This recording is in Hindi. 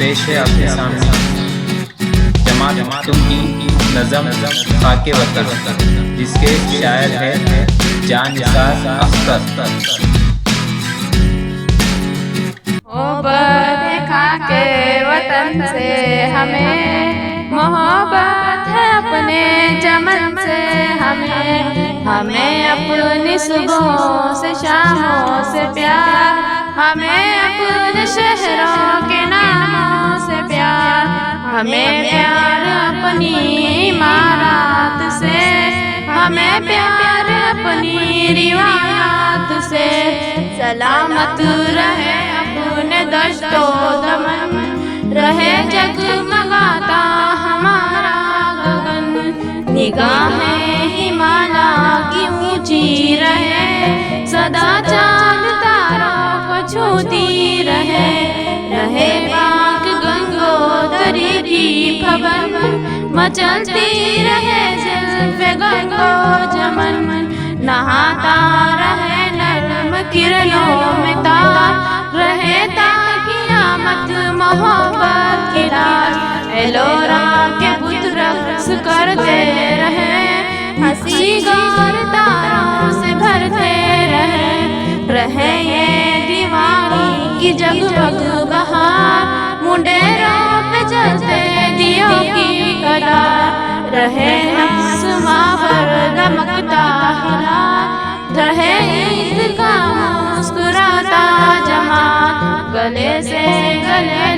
पेश है आपके सामने जमात तुम की नज़म खाके वतन, जिसके शायर है जान निसार अख्तर। मोहब्बत खाके वतन से हमें, मोहब्बत है अपने चमन से हमें, हमें अपनी सुबहों से शामों से प्यार, हमें अपने शहरों के नामों से प्यार, हमें प्यार अपनी इमारत से, हमें प्यार अपनी रिवायात से। सलामत रहे अपने दश्तो दमन, रहे जगमगाता हमारा गगन, निगाहें हिमाला की ऊंची रहे, सदा चांद तारों को छूती रहे, रहे पाक गंगोत्री की खबर, मचलती रहे ज़ुल्फ़े गंगो जमन, नहाता रहे नर्म किरणों में तार, रहे क़यामत मोहब्बत की रात। एलोरा के बुत रक्स करते रहे, हंसी गौर तारों से भरते रहे, रहे ये दीवानी की जगमग बहार, मुंडेरों पे जलते दियों की कतार, रहे आसमां पर दमकता हिलाल, रहे ईद का मुस्कुराता जमात, गले से गले